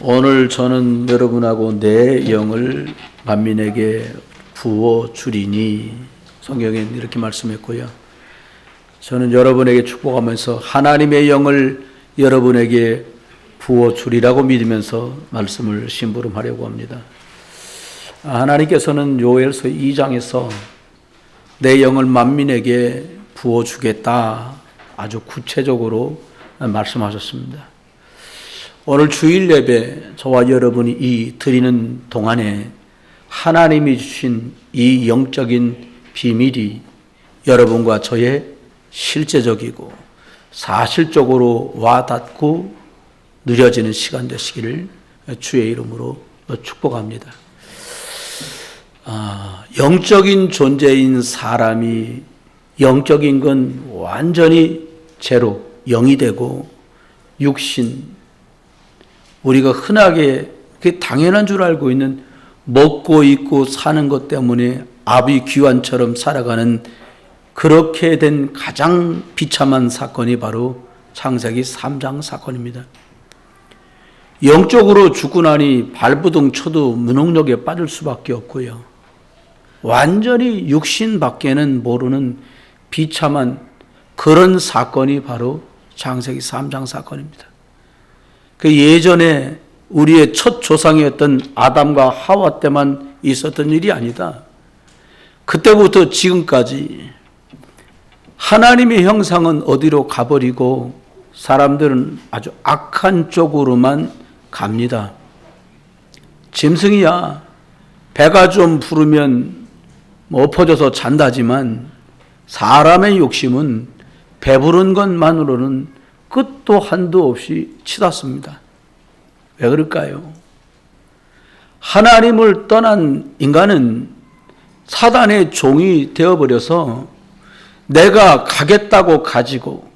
오늘 저는 여러분하고 내 영을 만민에게 부어 주리니, 성경에 이렇게 말씀했고요. 저는 여러분에게 축복하면서 하나님의 영을 여러분에게 부어 주리라고 믿으면서 말씀을 심부름하려고 합니다. 하나님께서는 요엘서 2장에서 내 영을 만민에게 부어 주겠다 아주 구체적으로 말씀하셨습니다. 오늘 주일 예배 저와 여러분이 이 드리는 동안에 하나님이 주신 이 영적인 비밀이 여러분과 저의 실제적이고 사실적으로 와닿고 누려지는 시간 되시기를 주의 이름으로 축복합니다. 영적인 존재인 사람이 영적인 건 완전히 제로, 영이 되고 육신, 우리가 흔하게 당연한 줄 알고 있는 먹고 입고 사는 것 때문에 아비 귀환처럼 살아가는 그렇게 된 가장 비참한 사건이 바로 창세기 3장 사건입니다. 영적으로 죽고 나니 발부둥 쳐도 무능력에 빠질 수밖에 없고요. 완전히 육신 밖에는 모르는 비참한 그런 사건이 바로 창세기 3장 사건입니다. 그 예전에 우리의 첫 조상이었던 아담과 하와 때만 있었던 일이 아니다. 그때부터 지금까지 하나님의 형상은 어디로 가버리고 사람들은 아주 악한 쪽으로만 갑니다. 짐승이야 배가 좀 부르면 엎어져서 잔다지만 사람의 욕심은 배부른 것만으로는 끝도 한도 없이 치닫습니다. 왜 그럴까요? 하나님을 떠난 인간은 사단의 종이 되어버려서 내가 가겠다고 가지고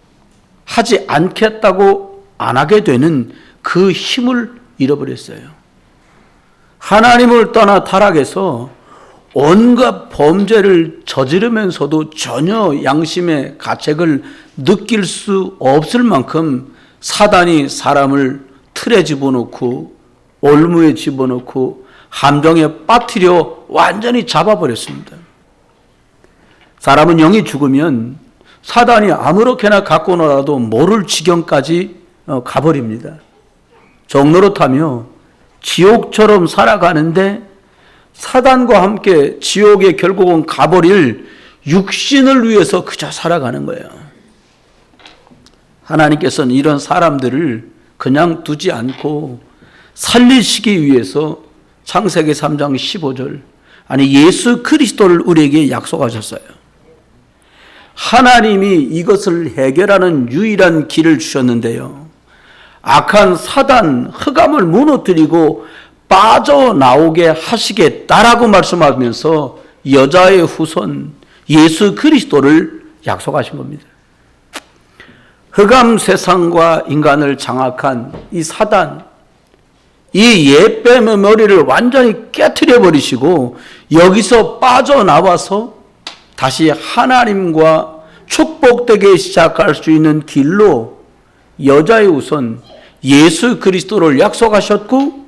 하지 않겠다고 안 하게 되는 그 힘을 잃어버렸어요. 하나님을 떠나 타락해서 온갖 범죄를 저지르면서도 전혀 양심의 가책을 느낄 수 없을 만큼 사단이 사람을 틀에 집어넣고 올무에 집어넣고 함정에 빠뜨려 완전히 잡아버렸습니다. 사람은 영이 죽으면 사단이 아무렇게나 갖고 놀아도 모를 지경까지 가버립니다. 종노릇하며 지옥처럼 살아가는데 사단과 함께 지옥에 결국은 가버릴 육신을 위해서 그저 살아가는 거예요. 하나님께서는 이런 사람들을 그냥 두지 않고 살리시기 위해서 창세기 3장 15절, 아니 예수 그리스도를 우리에게 약속하셨어요. 하나님이 이것을 해결하는 유일한 길을 주셨는데요. 악한 사단, 흑암을 무너뜨리고 빠져나오게 하시겠다라고 말씀하면서 여자의 후손 예수 그리스도를 약속하신 겁니다. 흑암 세상과 인간을 장악한 이 사단, 이 옛뱀의 머리를 완전히 깨트려 버리시고 여기서 빠져나와서 다시 하나님과 축복되게 시작할 수 있는 길로 여자의 후손 예수 그리스도를 약속하셨고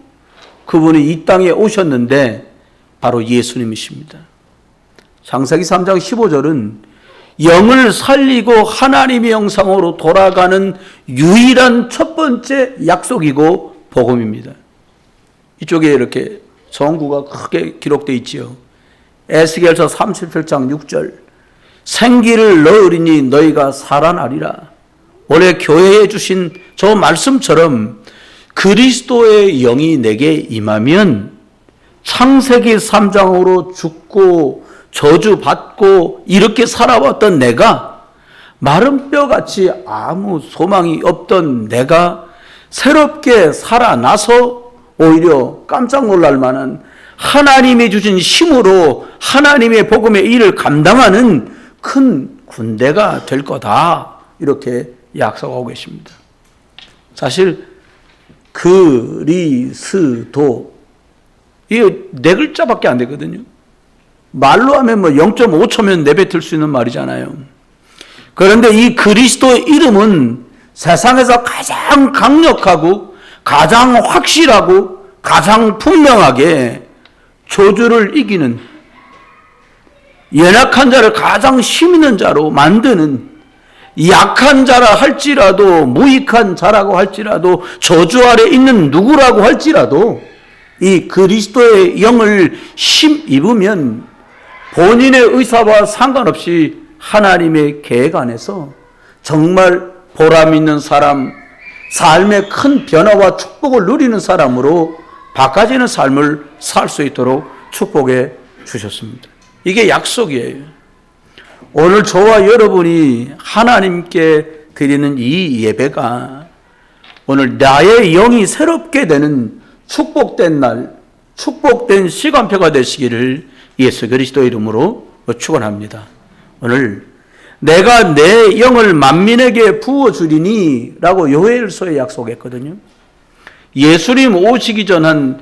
그분이 이 땅에 오셨는데 바로 예수님이십니다. 창세기 3장 15절은 영을 살리고 하나님의 형상으로 돌아가는 유일한 첫 번째 약속이고 복음입니다. 이쪽에 이렇게 정구가 크게 기록되어 있지요. 에스겔서 37장 6절, 생기를 넣으리니 너희가 살아나리라. 원래 교회에 주신 저 말씀처럼 그리스도의 영이 내게 임하면 창세기 3장으로 죽고 저주받고 이렇게 살아왔던 내가, 마른 뼈같이 아무 소망이 없던 내가 새롭게 살아나서 오히려 깜짝 놀랄 만한 하나님이 주신 힘으로 하나님의 복음의 일을 감당하는 큰 군대가 될 거다, 이렇게 약속하고 계십니다. 사실 그리스도, 이게 네 글자밖에 안 되거든요. 말로 하면 0.5초면 내뱉을 수 있는 말이잖아요. 그런데 이 그리스도의 이름은 세상에서 가장 강력하고 가장 확실하고 가장 분명하게 저주를 이기는, 연약한 자를 가장 힘 있는 자로 만드는, 약한 자라 할지라도, 무익한 자라고 할지라도, 저주 아래 있는 누구라고 할지라도 이 그리스도의 영을 힘입으면 본인의 의사와 상관없이 하나님의 계획 안에서 정말 보람 있는 사람, 삶의 큰 변화와 축복을 누리는 사람으로 바꿔지는 삶을 살 수 있도록 축복해 주셨습니다. 이게 약속이에요. 오늘 저와 여러분이 하나님께 드리는 이 예배가 오늘 나의 영이 새롭게 되는 축복된 날, 축복된 시간표가 되시기를 예수 그리스도의 이름으로 축원합니다. 오늘 내가 내 영을 만민에게 부어주리니 라고 요엘서에 약속했거든요. 예수님 오시기 전 한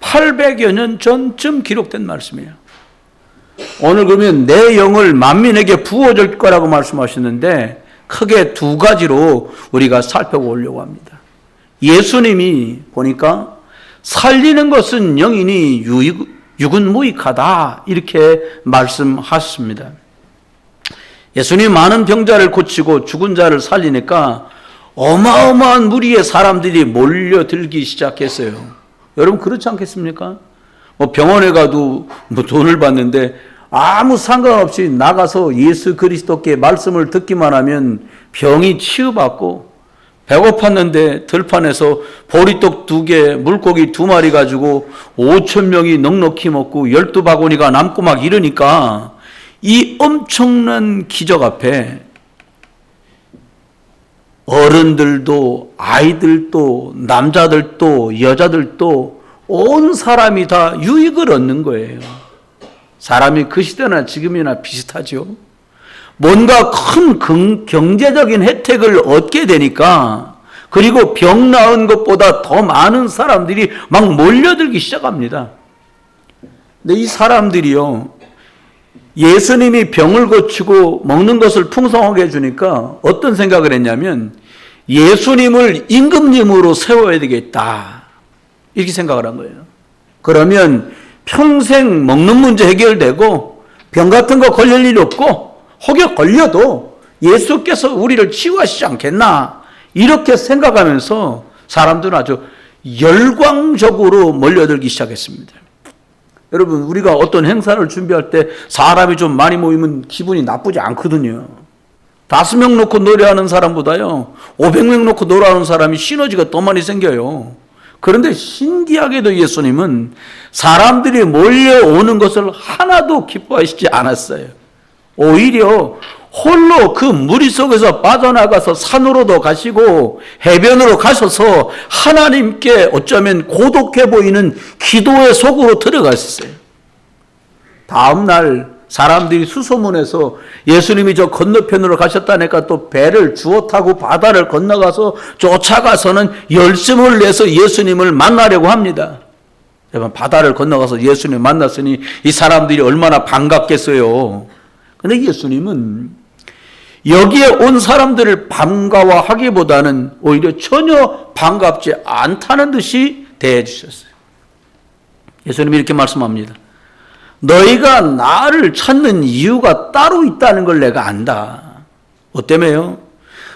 800여 년 전쯤 기록된 말씀이에요. 오늘 그러면 내 영을 만민에게 부어줄 거라고 말씀하셨는데 크게 두 가지로 우리가 살펴보려고 합니다. 예수님이 보니까 살리는 것은 영이니 육은 무익하다 이렇게 말씀하셨습니다. 예수님 많은 병자를 고치고 죽은 자를 살리니까 어마어마한 무리의 사람들이 몰려들기 시작했어요. 여러분 그렇지 않겠습니까? 병원에 가도 돈을 받는데 아무 상관없이 나가서 예수 그리스도께 말씀을 듣기만 하면 병이 치유받고, 배고팠는데 들판에서 보리떡 2개, 물고기 2마리 가지고 5,000명이 넉넉히 먹고 12바구니가 남고 막 이러니까 이 엄청난 기적 앞에 어른들도 아이들도 남자들도 여자들도 온 사람이 다 유익을 얻는 거예요. 사람이 그 시대나 지금이나 비슷하죠. 뭔가 큰 경제적인 혜택을 얻게 되니까, 그리고 병 나은 것보다 더 많은 사람들이 막 몰려들기 시작합니다. 근데 이 사람들이요, 예수님이 병을 고치고 먹는 것을 풍성하게 해주니까 어떤 생각을 했냐면 예수님을 임금님으로 세워야 되겠다 이렇게 생각을 한 거예요. 그러면 평생 먹는 문제 해결되고 병 같은 거 걸릴 일이 없고, 혹여 걸려도 예수께서 우리를 치유하시지 않겠나 이렇게 생각하면서 사람들은 아주 열광적으로 몰려들기 시작했습니다. 여러분 우리가 어떤 행사를 준비할 때 사람이 좀 많이 모이면 기분이 나쁘지 않거든요. 5명 놓고 노래하는 사람보다요 500명 놓고 노래하는 사람이 시너지가 더 많이 생겨요. 그런데 신기하게도 예수님은 사람들이 몰려오는 것을 하나도 기뻐하시지 않았어요. 오히려 홀로 그 무리 속에서 빠져나가서 산으로도 가시고 해변으로 가셔서 하나님께 어쩌면 고독해 보이는 기도의 속으로 들어갔어요. 다음 날 사람들이 수소문해서 예수님이 저 건너편으로 가셨다니까 또 배를 주워 타고 바다를 건너가서 쫓아가서는 열심을 내서 예수님을 만나려고 합니다. 여러분 바다를 건너가서 예수님 만났으니 이 사람들이 얼마나 반갑겠어요. 그런데 예수님은 여기에 온 사람들을 반가워하기보다는 오히려 전혀 반갑지 않다는 듯이 대해 주셨어요. 예수님이 이렇게 말씀합니다. 너희가 나를 찾는 이유가 따로 있다는 걸 내가 안다. 뭐 때문에요?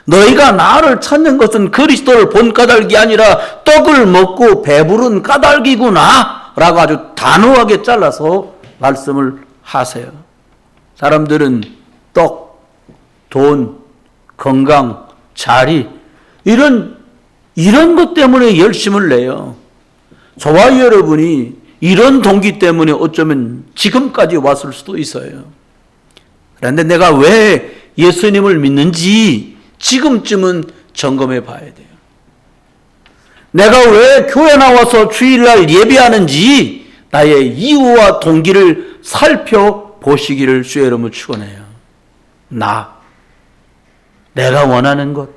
너희가 나를 찾는 것은 그리스도를 본 까닭이 아니라 떡을 먹고 배부른 까닭이구나 라고 아주 단호하게 잘라서 말씀을 하세요. 사람들은 떡, 돈, 건강, 자리 이런 것 때문에 열심을 내요. 저와 여러분이 이런 동기 때문에 어쩌면 지금까지 왔을 수도 있어요. 그런데 내가 왜 예수님을 믿는지 지금쯤은 점검해 봐야 돼요. 내가 왜 교회 나와서 주일날 예배하는지 나의 이유와 동기를 살펴보시기를 주의 이름으로 축원해요. 내가 원하는 것,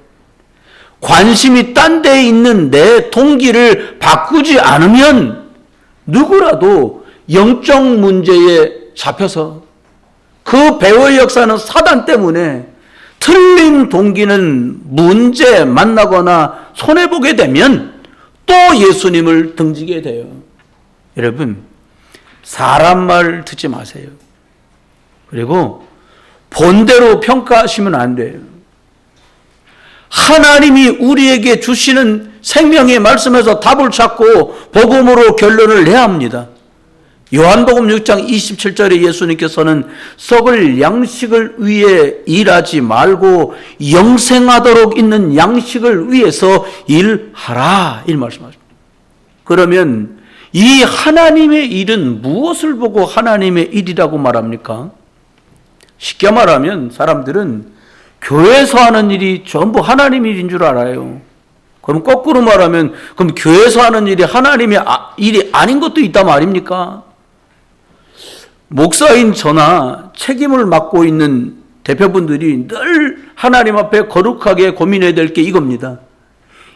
관심이 딴 데에 있는 내 동기를 바꾸지 않으면 누구라도 영적 문제에 잡혀서 그 배후의 역사는 사단 때문에 틀린 동기는 문제 만나거나 손해보게 되면 또 예수님을 등지게 돼요. 여러분, 사람 말 듣지 마세요. 그리고 본대로 평가하시면 안 돼요. 하나님이 우리에게 주시는 생명의 말씀에서 답을 찾고 복음으로 결론을 내야 합니다. 요한복음 6장 27절에 예수님께서는 썩을 양식을 위해 일하지 말고 영생하도록 있는 양식을 위해서 일하라, 이 말씀하십니다. 그러면 이 하나님의 일은 무엇을 보고 하나님의 일이라고 말합니까? 쉽게 말하면 사람들은 교회에서 하는 일이 전부 하나님의 일인 줄 알아요. 그럼 거꾸로 말하면 그럼 교회에서 하는 일이 하나님의 일이 아닌 것도 있다 말입니까? 목사인 저나 책임을 맡고 있는 대표분들이 늘 하나님 앞에 거룩하게 고민해야 될 게 이겁니다.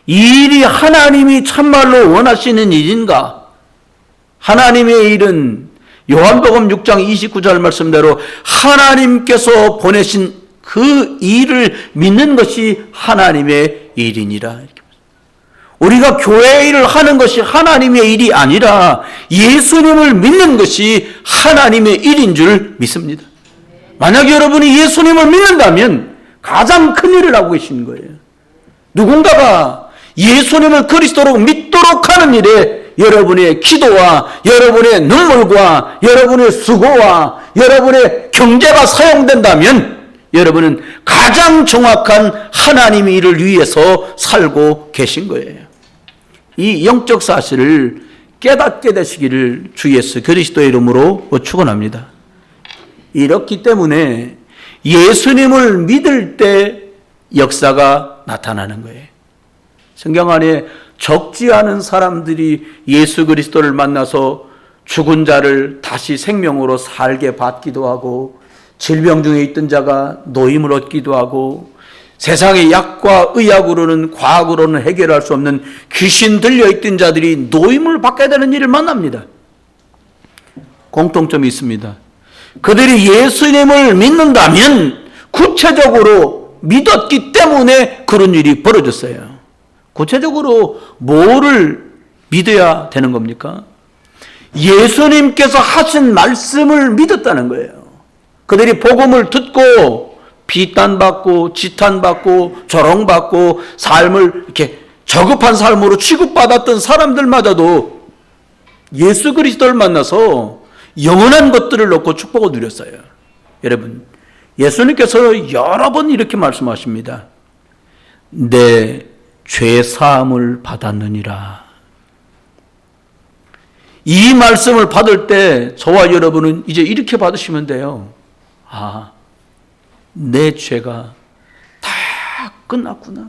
이 일이 하나님이 참말로 원하시는 일인가? 하나님의 일은 요한복음 6장 29절 말씀대로 하나님께서 보내신 그 일을 믿는 것이 하나님의 일이니라. 우리가 교회 일을 하는 것이 하나님의 일이 아니라 예수님을 믿는 것이 하나님의 일인 줄 믿습니다. 만약 여러분이 예수님을 믿는다면 가장 큰 일을 하고 계신 거예요. 누군가가 예수님을 그리스도로 믿도록 하는 일에 여러분의 기도와 여러분의 눈물과 여러분의 수고와 여러분의 경제가 사용된다면 여러분은 가장 정확한 하나님의 일을 위해서 살고 계신 거예요. 이 영적 사실을 깨닫게 되시기를 주 예수 그리스도의 이름으로 축원합니다. 이렇기 때문에 예수님을 믿을 때 역사가 나타나는 거예요. 성경 안에 적지 않은 사람들이 예수 그리스도를 만나서 죽은 자를 다시 생명으로 살게 받기도 하고 질병 중에 있던 자가 노임을 얻기도 하고 세상의 약과 의학으로는 과학으로는 해결할 수 없는 귀신 들려있던 자들이 노임을 받게 되는 일을 만납니다. 공통점이 있습니다. 그들이 예수님을 믿는다면 구체적으로 믿었기 때문에 그런 일이 벌어졌어요. 구체적으로 뭐를 믿어야 되는 겁니까? 예수님께서 하신 말씀을 믿었다는 거예요. 그들이 복음을 듣고 비난받고 지탄받고 조롱받고 삶을 이렇게 저급한 삶으로 취급받았던 사람들마저도 예수 그리스도를 만나서 영원한 것들을 놓고 축복을 누렸어요. 여러분, 예수님께서 여러 번 이렇게 말씀하십니다. 내 죄 사함을 받았느니라. 이 말씀을 받을 때 저와 여러분은 이제 이렇게 받으시면 돼요. 아, 내 죄가 다 끝났구나.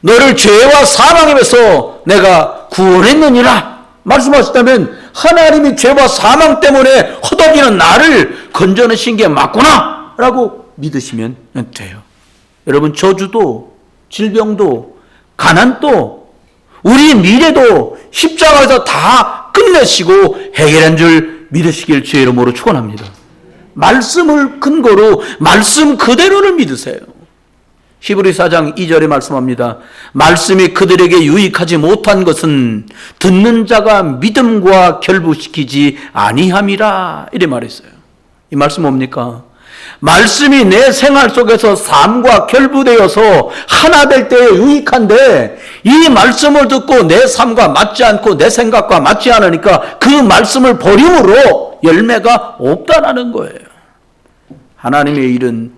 너를 죄와 사망에서 내가 구원했느니라 말씀하셨다면 하나님이 죄와 사망 때문에 허덕이는 나를 건져내신 게 맞구나 라고 믿으시면 돼요. 여러분, 저주도 질병도 가난도 우리 미래도 십자가에서 다 끝내시고 해결한 줄 믿으시길 주의 이름으로 축원합니다. 말씀을 근거로 말씀 그대로를 믿으세요. 히브리서 4장 2절에 말씀합니다. 말씀이 그들에게 유익하지 못한 것은 듣는 자가 믿음과 결부시키지 아니함이라 이래 말했어요. 이 말씀 뭡니까? 말씀이 내 생활 속에서 삶과 결부되어서 하나 될 때에 유익한데 이 말씀을 듣고 내 삶과 맞지 않고 내 생각과 맞지 않으니까 그 말씀을 버림으로 열매가 없다라는 거예요. 하나님의 일은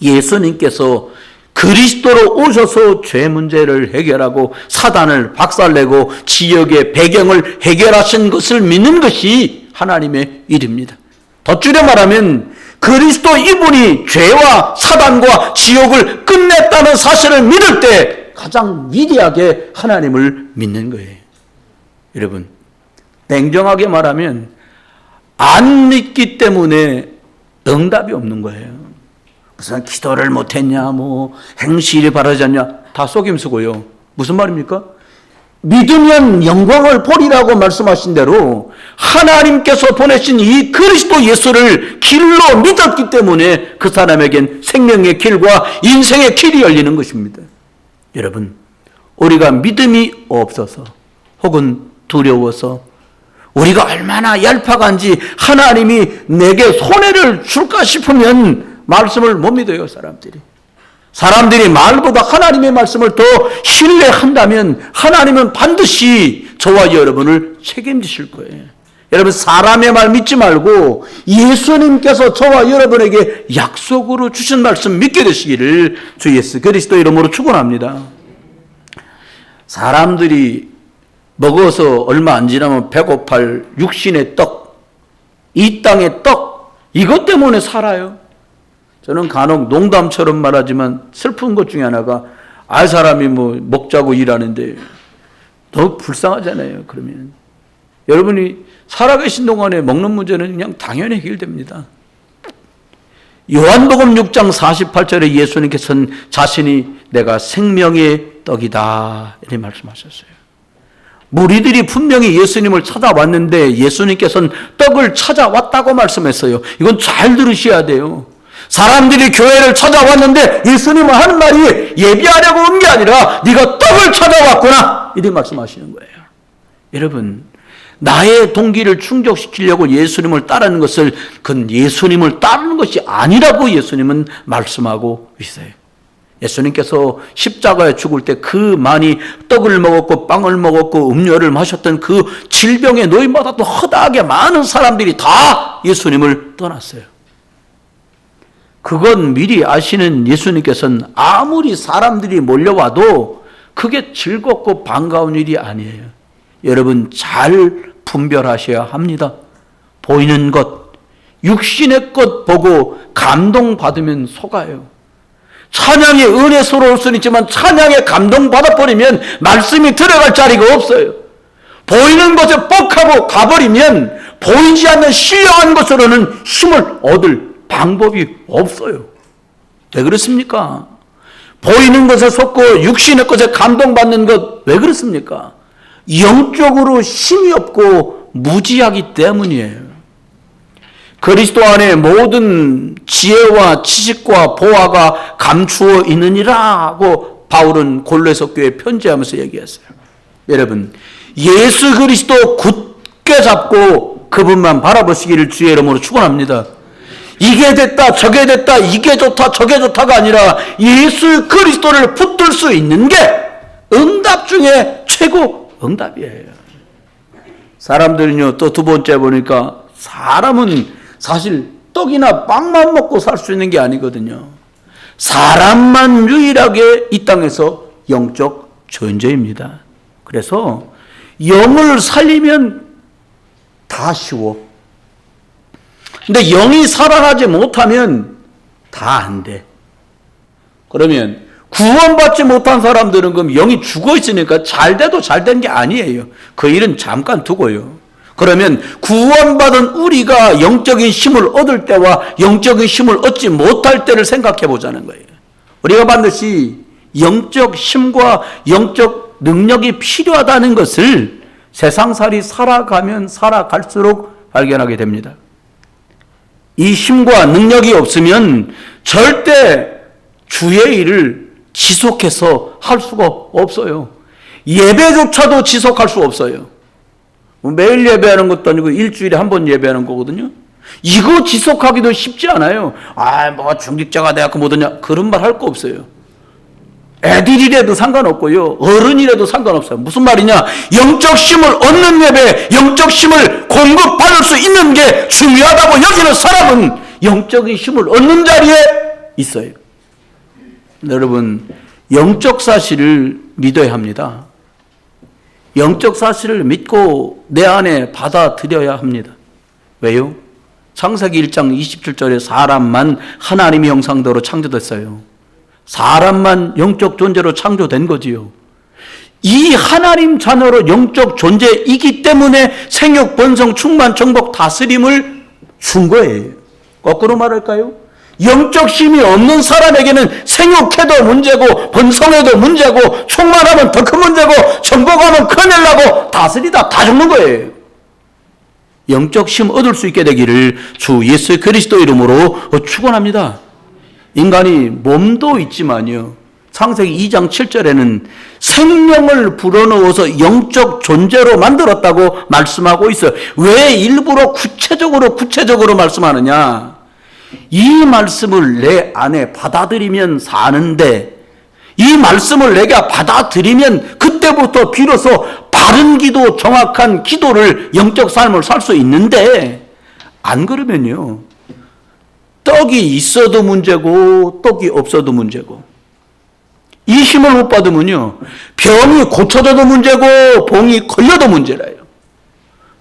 예수님께서 그리스도로 오셔서 죄 문제를 해결하고 사단을 박살내고 지역의 배경을 해결하신 것을 믿는 것이 하나님의 일입니다. 더 줄여 말하면 그리스도 이분이 죄와 사단과 지옥을 끝냈다는 사실을 믿을 때 가장 위대하게 하나님을 믿는 거예요. 여러분, 냉정하게 말하면 안 믿기 때문에 응답이 없는 거예요. 무슨 기도를 못했냐, 뭐 행실이 바르지 않냐, 다 속임수고요. 무슨 말입니까? 믿으면 영광을 보리라고 말씀하신 대로 하나님께서 보내신 이 그리스도 예수를 길로 믿었기 때문에 그 사람에겐 생명의 길과 인생의 길이 열리는 것입니다. 여러분, 우리가 믿음이 없어서 혹은 두려워서 우리가 얼마나 얄팍한지 하나님이 내게 손해를 줄까 싶으면 말씀을 못 믿어요. 사람들이 말보다 하나님의 말씀을 더 신뢰한다면 하나님은 반드시 저와 여러분을 책임지실 거예요. 여러분, 사람의 말 믿지 말고 예수님께서 저와 여러분에게 약속으로 주신 말씀 믿게 되시기를 주 예수 그리스도 이름으로 축원합니다. 사람들이 먹어서 얼마 안 지나면 배고팔 육신의 떡, 이 땅의 떡, 이것 때문에 살아요. 저는 간혹 농담처럼 말하지만 슬픈 것 중에 하나가 사람이 먹자고 일하는데 너무 불쌍하잖아요. 그러면 여러분이 살아계신 동안에 먹는 문제는 그냥 당연히 해결됩니다. 요한복음 6장 48절에 예수님께서는 자신이 내가 생명의 떡이다 이렇게 말씀하셨어요. 무리들이 분명히 예수님을 찾아왔는데 예수님께서는 떡을 찾아왔다고 말씀했어요. 이건 잘 들으셔야 돼요. 사람들이 교회를 찾아왔는데 예수님은 하는 말이 예배하려고 온 게 아니라 네가 떡을 찾아왔구나 이렇게 말씀하시는 거예요. 여러분, 나의 동기를 충족시키려고 예수님을 따르는 것을 그건 예수님을 따르는 것이 아니라고 예수님은 말씀하고 있어요. 예수님께서 십자가에 죽을 때 그 많이 떡을 먹었고 빵을 먹었고 음료를 마셨던 그 질병에 노인받았던 허다하게 많은 사람들이 다 예수님을 떠났어요. 그건 미리 아시는 예수님께서는 아무리 사람들이 몰려와도 그게 즐겁고 반가운 일이 아니에요. 여러분, 잘 분별하셔야 합니다. 보이는 것, 육신의 것 보고 감동받으면 속아요. 찬양의 은혜스러울 수는 있지만 찬양에 감동받아버리면 말씀이 들어갈 자리가 없어요. 보이는 것에 뻑하고 가버리면 보이지 않는 신령한 것으로는 힘을 얻을 방법이 없어요. 왜 그렇습니까? 보이는 것에 속고 육신의 것에 감동받는 것 왜 그렇습니까? 영적으로 힘이 없고 무지하기 때문이에요. 그리스도 안에 모든 지혜와 지식과 보화가 감추어 있느니라고 바울은 골로새 교회에 편지하면서 얘기했어요. 여러분, 예수 그리스도 굳게 잡고 그분만 바라보시기를 주의 이름으로 축원합니다. 이게 됐다 저게 됐다 이게 좋다 저게 좋다가 아니라 예수 그리스도를 붙들 수 있는 게 응답 중에 최고 응답이에요. 사람들은요, 또 두 번째 보니까 사람은 사실 떡이나 빵만 먹고 살 수 있는 게 아니거든요. 사람만 유일하게 이 땅에서 영적 존재입니다. 그래서 영을 살리면 다 쉬워. 근데 영이 살아나지 못하면 다 안 돼. 그러면 구원받지 못한 사람들은 그럼 영이 죽어 있으니까 잘 돼도 잘 된 게 아니에요. 그 일은 잠깐 두고요. 그러면 구원받은 우리가 영적인 힘을 얻을 때와 영적인 힘을 얻지 못할 때를 생각해 보자는 거예요. 우리가 반드시 영적 힘과 영적 능력이 필요하다는 것을 세상살이 살아가면 살아갈수록 발견하게 됩니다. 이 힘과 능력이 없으면 절대 주의 일을 지속해서 할 수가 없어요. 예배조차도 지속할 수 없어요. 매일 예배하는 것도 아니고 일주일에 한 번 예배하는 거거든요. 이거 지속하기도 쉽지 않아요. 중직자가 돼갖고 뭐더냐 그런 말 할 거 없어요. 애들이라도 상관없고요, 어른이라도 상관없어요. 무슨 말이냐? 영적 힘을 얻는 예배, 영적 힘을 공급받을 수 있는 게 중요하다고 여기는 사람은 영적인 힘을 얻는 자리에 있어요. 여러분, 영적 사실을 믿어야 합니다. 영적 사실을 믿고 내 안에 받아들여야 합니다. 왜요? 창세기 1장 27절에 사람만 하나님의 형상대로 창조됐어요. 사람만 영적 존재로 창조된 거지요. 이 하나님 자녀로 영적 존재이기 때문에 생육, 번성, 충만, 정복, 다스림을 준 거예요. 거꾸로 말할까요? 영적 힘이 없는 사람에게는 생육해도 문제고 번성해도 문제고 충만하면 더 큰 문제고 정복하면 큰일 나고 다스리다 다 죽는 거예요. 영적 힘 얻을 수 있게 되기를 주 예수 그리스도 이름으로 축원합니다. 인간이 몸도 있지만요, 창세기 2장 7절에는 생명을 불어넣어서 영적 존재로 만들었다고 말씀하고 있어요. 왜 일부러 구체적으로 말씀하느냐? 이 말씀을 내 안에 받아들이면 사는데, 이 말씀을 내가 받아들이면 그때부터 비로소 바른 기도, 정확한 기도를, 영적 삶을 살 수 있는데, 안 그러면요, 떡이 있어도 문제고 떡이 없어도 문제고, 이 힘을 못 받으면요, 병이 고쳐져도 문제고 봉이 걸려도 문제라요.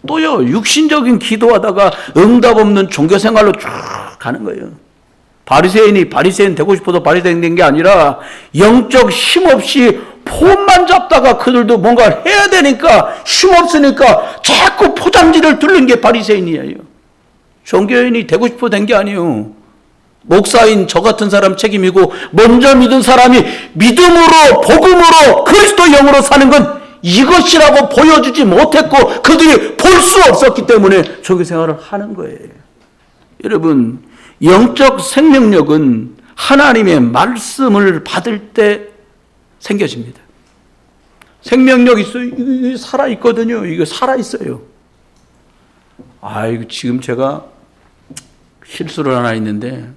또요, 육신적인 기도하다가 응답 없는 종교생활로 쭉 가는 거예요. 바리새인 되고 싶어서 바리새인 된 게 아니라 영적 힘 없이 폰만 잡다가 그들도 뭔가 해야 되니까 힘 없으니까 자꾸 포장지를 들는 게 바리새인이에요. 종교인이 되고 싶어 된 게 아니에요. 목사인 저 같은 사람 책임이고, 먼저 믿은 사람이 믿음으로, 복음으로, 그리스도 영으로 사는 건 이것이라고 보여주지 못했고 그들이 볼 수 없었기 때문에 종교생활을 하는 거예요. 여러분, 영적 생명력은 하나님의 말씀을 받을 때 생겨집니다. 생명력 있어요. 이게 살아있거든요. 이거 살아있어요. 이거 지금 제가 실수를 하나 했는데,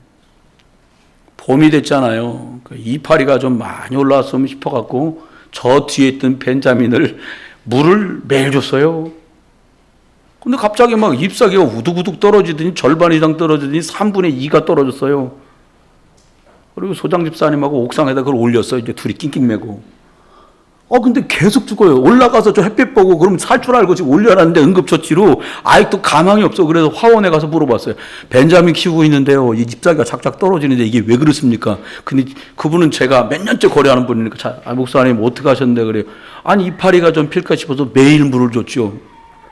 봄이 됐잖아요. 이파리가 좀 많이 올라왔으면 싶어갖고 저 뒤에 있던 벤자민을 물을 매일 줬어요. 근데 갑자기 막 잎사귀가 우둑우둑 떨어지더니 절반 이상 떨어지더니 3분의 2가 떨어졌어요. 그리고 소장 집사님하고 옥상에다 그걸 올렸어요. 이제 둘이 낑낑 매고. 근데 계속 죽어요. 올라가서 저 햇빛 보고 그럼 살 줄 알고 지금 올려놨는데 응급처치로 아직도 가망이 없어. 그래서 화원에 가서 물어봤어요. 벤자민 키우고 있는데요, 이 잎사귀가 착착 떨어지는데 이게 왜 그렇습니까? 근데 그분은 제가 몇 년째 거래하는 분이니까, 목사님 어떻게 하셨는데 그래요. 아니, 이파리가 좀 필까 싶어서 매일 물을 줬죠.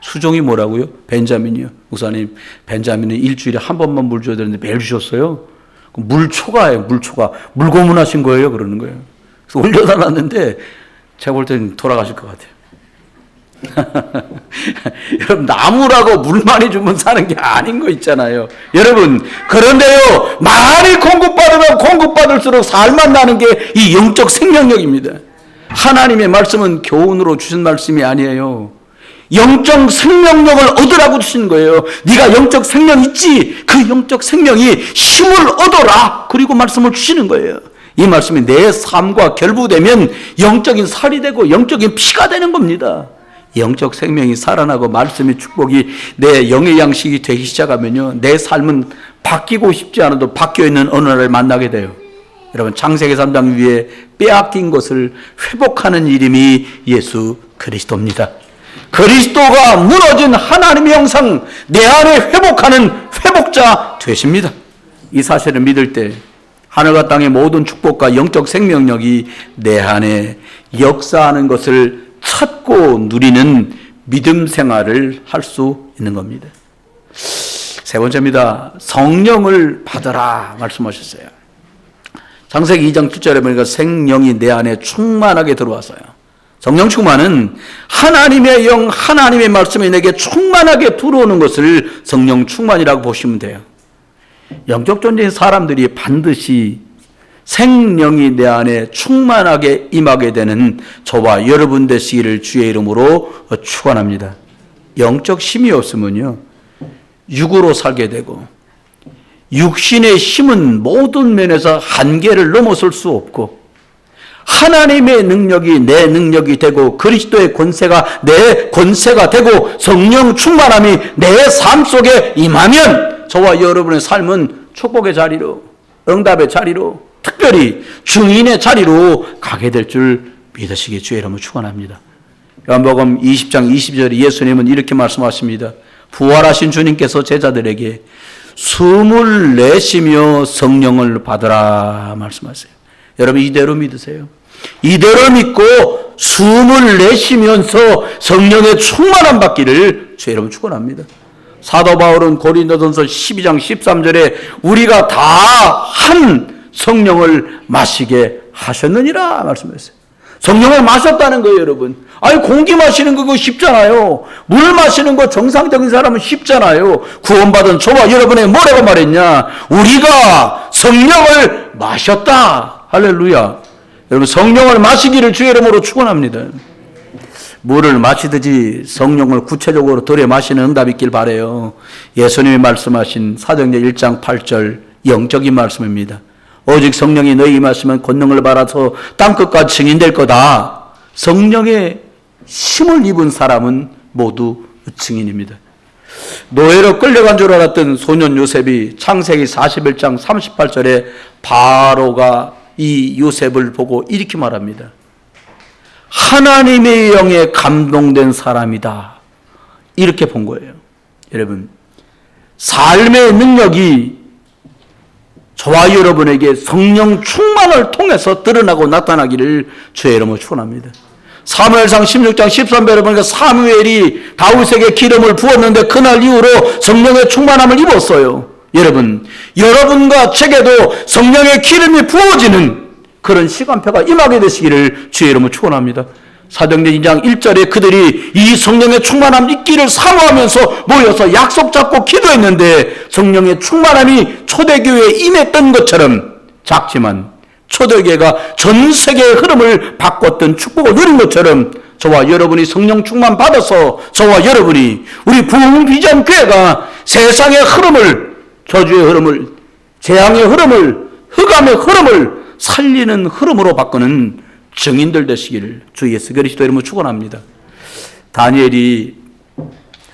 수종이 뭐라고요? 벤자민이요. 목사님, 벤자민은 일주일에 한 번만 물 줘야 되는데 매일 주셨어요? 물초가예요, 물초가. 물고문하신 거예요, 그러는 거예요. 그래서 올려달랐는데 제가 볼 때는 돌아가실 것 같아요. 여러분, 나무라고 물 많이 주면 사는 게 아닌 거 있잖아요. 여러분, 그런데요, 많이 공급받으면 공급받을수록 살만 나는 게 이 영적 생명력입니다. 하나님의 말씀은 교훈으로 주신 말씀이 아니에요. 영적 생명력을 얻으라고 주신 거예요. 네가 영적 생명 있지? 그 영적 생명이 힘을 얻어라. 그리고 말씀을 주시는 거예요. 이 말씀이 내 삶과 결부되면 영적인 살이 되고 영적인 피가 되는 겁니다. 영적 생명이 살아나고 말씀의 축복이 내 영의 양식이 되기 시작하면요, 내 삶은 바뀌고 싶지 않아도 바뀌어있는 어느 날을 만나게 돼요. 여러분, 창세기 3장 위에 빼앗긴 것을 회복하는 이름이 예수 그리스도입니다. 그리스도가 무너진 하나님의 형상, 내 안에 회복하는 회복자 되십니다. 이 사실을 믿을 때 하늘과 땅의 모든 축복과 영적 생명력이 내 안에 역사하는 것을 찾고 누리는 믿음 생활을 할 수 있는 겁니다. 세 번째입니다. 성령을 받아라 말씀하셨어요. 창세기 2장 7절에 보니까 생령이 내 안에 충만하게 들어와서요. 성령 충만은 하나님의 영, 하나님의 말씀이 내게 충만하게 들어오는 것을 성령 충만이라고 보시면 돼요. 영적 존재인 사람들이 반드시 생령이 내 안에 충만하게 임하게 되는 저와 여러분 되시기를 주의 이름으로 축원합니다. 영적 힘이 없으면요, 육으로 살게 되고, 육신의 힘은 모든 면에서 한계를 넘어설 수 없고, 하나님의 능력이 내 능력이 되고 그리스도의 권세가 내 권세가 되고 성령 충만함이 내 삶 속에 임하면 저와 여러분의 삶은 축복의 자리로, 응답의 자리로, 특별히 증인의 자리로 가게 될 줄 믿으시기 주의 이름으로 축원합니다. 요한복음 20장 20절에 예수님은 이렇게 말씀하십니다. 부활하신 주님께서 제자들에게 숨을 내쉬며 성령을 받으라 말씀하세요. 여러분, 이대로 믿으세요. 이대로 믿고 숨을 내쉬면서 성령의 충만함 받기를 주의 이름으로 축원합니다. 사도 바울은 고린도전서 12장 13절에 우리가 다 한 성령을 마시게 하셨느니라 말씀했어요. 성령을 마셨다는 거예요, 여러분. 아니, 공기 마시는 거 그거 쉽잖아요. 물 마시는 거 정상적인 사람은 쉽잖아요. 구원받은 저와 여러분의 뭐라고 말했냐? 우리가 성령을 마셨다. 할렐루야. 여러분 성령을 마시기를 주의 이름으로 축원합니다. 물을 마시듯이 성령을 구체적으로 들여 마시는 응답이 있길 바라요. 예수님이 말씀하신 사도행전 1장 8절 영적인 말씀입니다. 오직 성령이 너희 임하시면 권능을 받아서 땅끝까지 증인될 거다. 성령의 힘을 입은 사람은 모두 증인입니다. 노예로 끌려간 줄 알았던 소년 요셉이 창세기 41장 38절에 바로가 이 요셉을 보고 이렇게 말합니다. 하나님의 영에 감동된 사람이다. 이렇게 본 거예요. 여러분, 삶의 능력이 저와 여러분에게 성령 충만을 통해서 드러나고 나타나기를 주의 이름으로 축원합니다. 사무엘상 16장 13절에 보니까 사무엘이 다윗에게 기름을 부었는데 그날 이후로 성령의 충만함을 입었어요. 여러분, 여러분과 제게도 성령의 기름이 부어지는 그런 시간표가 임하게 되시기를 주의 이름으로 축원합니다. 사도행전 2장 1절에 그들이 이 성령의 충만함 있기를 사모하면서 모여서 약속 잡고 기도했는데 성령의 충만함이 초대교회에 임했던 것처럼 작지만 초대교회가 전 세계의 흐름을 바꿨던 축복을 누린 것처럼 저와 여러분이 성령 충만 받아서 저와 여러분이 우리 부흥비전 교회가 세상의 흐름을, 저주의 흐름을, 재앙의 흐름을, 흑암의 흐름을 살리는 흐름으로 바꾸는 증인들 되시기를 주 예수 그리스도 이름으로 축원합니다. 다니엘이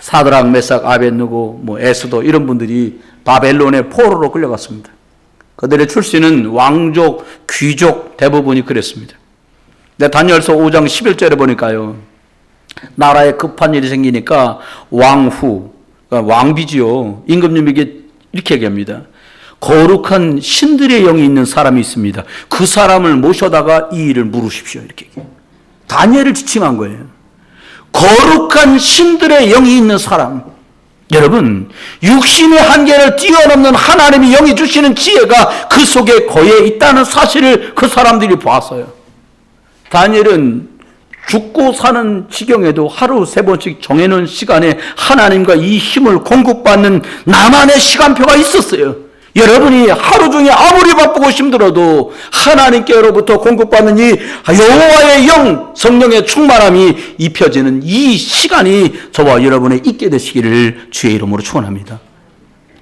사드락, 메삭, 아벳느고, 에스도 이런 분들이 바벨론의 포로로 끌려갔습니다. 그들의 출신은 왕족, 귀족 대부분이 그랬습니다. 근데 다니엘서 5장 11절에 보니까요, 나라에 급한 일이 생기니까 왕후, 그러니까 왕비지요, 임금님에게 이렇게 얘기합니다. 거룩한 신들의 영이 있는 사람이 있습니다. 그 사람을 모셔다가 이 일을 물으십시오. 이렇게 얘기해요. 다니엘을 지칭한 거예요. 거룩한 신들의 영이 있는 사람. 여러분, 육신의 한계를 뛰어넘는 하나님이 영이 주시는 지혜가 그 속에 거해 있다는 사실을 그 사람들이 보았어요. 다니엘은 죽고 사는 지경에도 하루 3번씩 정해놓은 시간에 하나님과 이 힘을 공급받는 나만의 시간표가 있었어요. 여러분이 하루 중에 아무리 바쁘고 힘들어도 하나님께로부터 공급받는 이 여호와의 영, 성령의 충만함이 입혀지는 이 시간이 저와 여러분에 있게 되시기를 주의 이름으로 축원합니다.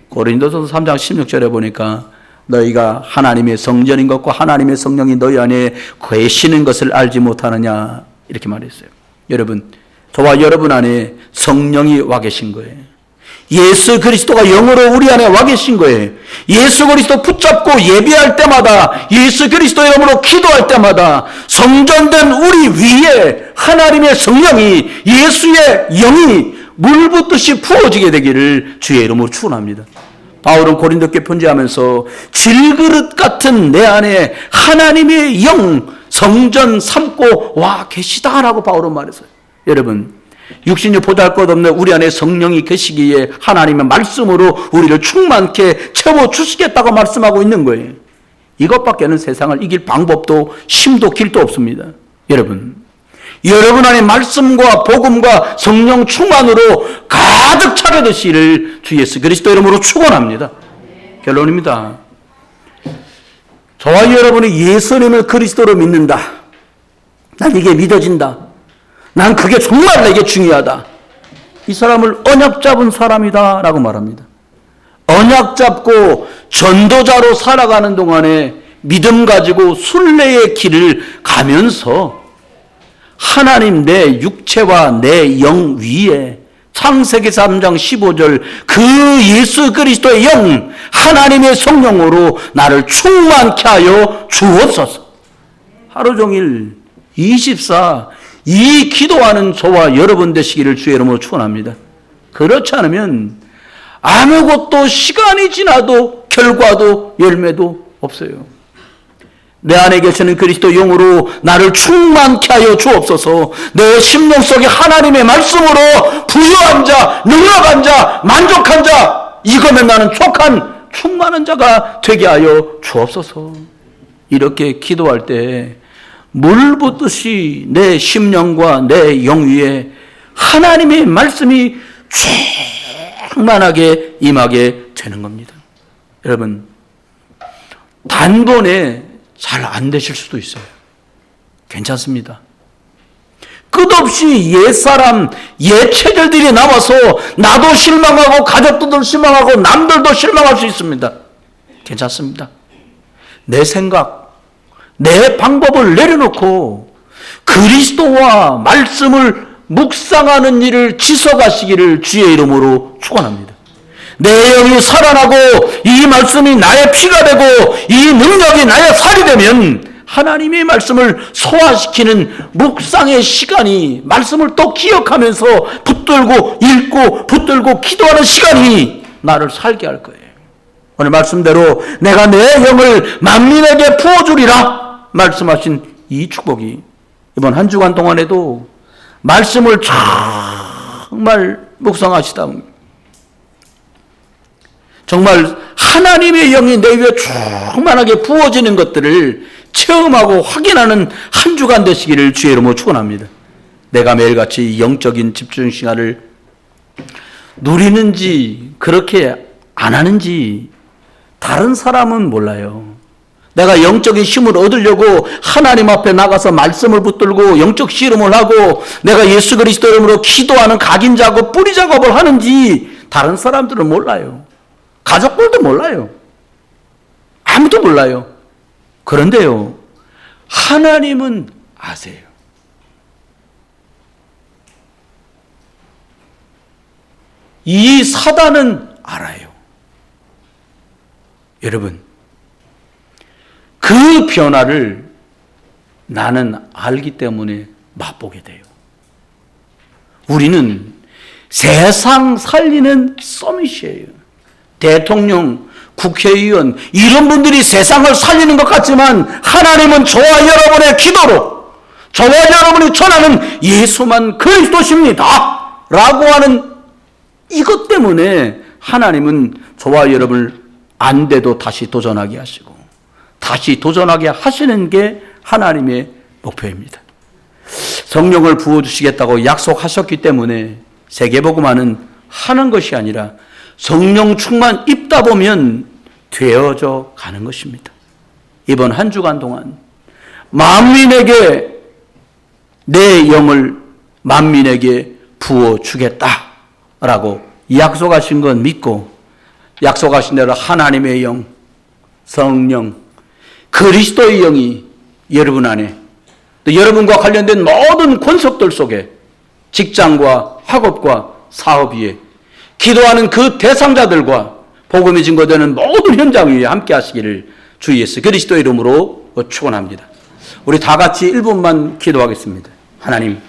고린도전서 3장 16절에 보니까 너희가 하나님의 성전인 것과 하나님의 성령이 너희 안에 계시는 것을 알지 못하느냐 이렇게 말했어요. 여러분, 저와 여러분 안에 성령이 와 계신 거예요. 예수 그리스도가 영으로 우리 안에 와 계신 거예요. 예수 그리스도 붙잡고 예배할 때마다, 예수 그리스도 이름으로 기도할 때마다 성전된 우리 위에 하나님의 성령이, 예수의 영이 물 붓듯이 부어지게 되기를 주의 이름으로 축원합니다. 바울은 고린도께 편지하면서 질그릇 같은 내 안에 하나님의 영, 성전 삼고 와 계시다라고 바울은 말했어요. 여러분, 육신이 보잘것없는 우리 안에 성령이 계시기에 하나님의 말씀으로 우리를 충만케 채워주시겠다고 말씀하고 있는 거예요. 이것밖에는 세상을 이길 방법도 힘도 길도 없습니다. 여러분 안에 말씀과 복음과 성령 충만으로 가득 차게 되시기를 주 예수 그리스도 이름으로 축원합니다. 결론입니다. 저와 여러분이 예수님을 그리스도로 믿는다. 난 이게 믿어진다. 난 그게 정말 내게 중요하다. 이 사람을 언약 잡은 사람이다 라고 말합니다. 언약 잡고 전도자로 살아가는 동안에 믿음 가지고 순례의 길을 가면서 하나님 내 육체와 내 영 위에 창세기 3장 15절 그 예수 그리스도의 영, 하나님의 성령으로 나를 충만케 하여 주옵소서. 하루 종일 24 이 기도하는 저와 여러분 되시기를 주의 이름으로 축원합니다. 그렇지 않으면 아무것도 시간이 지나도 결과도 열매도 없어요. 내 안에 계시는 그리스도 영으로 나를 충만케 하여 주옵소서. 내 심령 속에 하나님의 말씀으로 부유한 자, 능력한 자, 만족한 자, 이거면 나는 족한 충만한 자가 되게 하여 주옵소서. 이렇게 기도할 때 물 붓듯이 내 심령과 내 영 위에 하나님의 말씀이 충만하게 임하게 되는 겁니다. 여러분, 단번에 잘 안 되실 수도 있어요. 괜찮습니다. 끝없이 옛사람, 옛체질들이 나와서 나도 실망하고 가족들도 실망하고 남들도 실망할 수 있습니다. 괜찮습니다. 내 생각, 내 방법을 내려놓고 그리스도와 말씀을 묵상하는 일을 지속하시기를 주의 이름으로 축원합니다. 내 영이 살아나고 이 말씀이 나의 피가 되고 이 능력이 나의 살이 되면 하나님의 말씀을 소화시키는 묵상의 시간이, 말씀을 또 기억하면서 붙들고 읽고 붙들고 기도하는 시간이 나를 살게 할 거예요. 오늘 말씀대로 내가 내 영을 만민에게 부어주리라 말씀하신 이 축복이 이번 한 주간 동안에도 말씀을 정말 묵상하시다 보면 정말 하나님의 영이 내 위에 충만하게 부어지는 것들을 체험하고 확인하는 한 주간 되시기를 주의 이름으로 축원합니다. 내가 매일같이 영적인 집중 시간을 누리는지 그렇게 안 하는지 다른 사람은 몰라요. 내가 영적인 힘을 얻으려고 하나님 앞에 나가서 말씀을 붙들고 영적 씨름을 하고 내가 예수 그리스도 이름으로 기도하는 각인 작업, 뿌리 작업을 하는지 다른 사람들은 몰라요. 가족들도 몰라요. 아무도 몰라요. 그런데요, 하나님은 아세요. 이 사단은 알아요. 여러분, 그 변화를 나는 알기 때문에 맛보게 돼요. 우리는 세상 살리는 서밋이에요. 대통령, 국회의원 이런 분들이 세상을 살리는 것 같지만 하나님은 저와 여러분의 기도로 저와 여러분이 전하는 예수만 그리스도십니다 라고 하는 이것 때문에 하나님은 저와 여러분을 안 돼도 다시 도전하게 하시고 다시 도전하게 하시는 게 하나님의 목표입니다. 성령을 부어주시겠다고 약속하셨기 때문에 세계복음화는 하는 것이 아니라 성령 충만 입다 보면 되어져 가는 것입니다. 이번 한 주간 동안 만민에게 내 영을 만민에게 부어주겠다라고 약속하신 건 믿고 약속하신 대로 하나님의 영, 성령, 그리스도의 영이 여러분 안에 또 여러분과 관련된 모든 권속들 속에 직장과 학업과 사업 위에 기도하는 그 대상자들과 복음이 증거되는 모든 현장 위에 함께 하시기를 주 예수 그리스도의 이름으로 축원합니다. 우리 다 같이 1분만 기도하겠습니다. 하나님,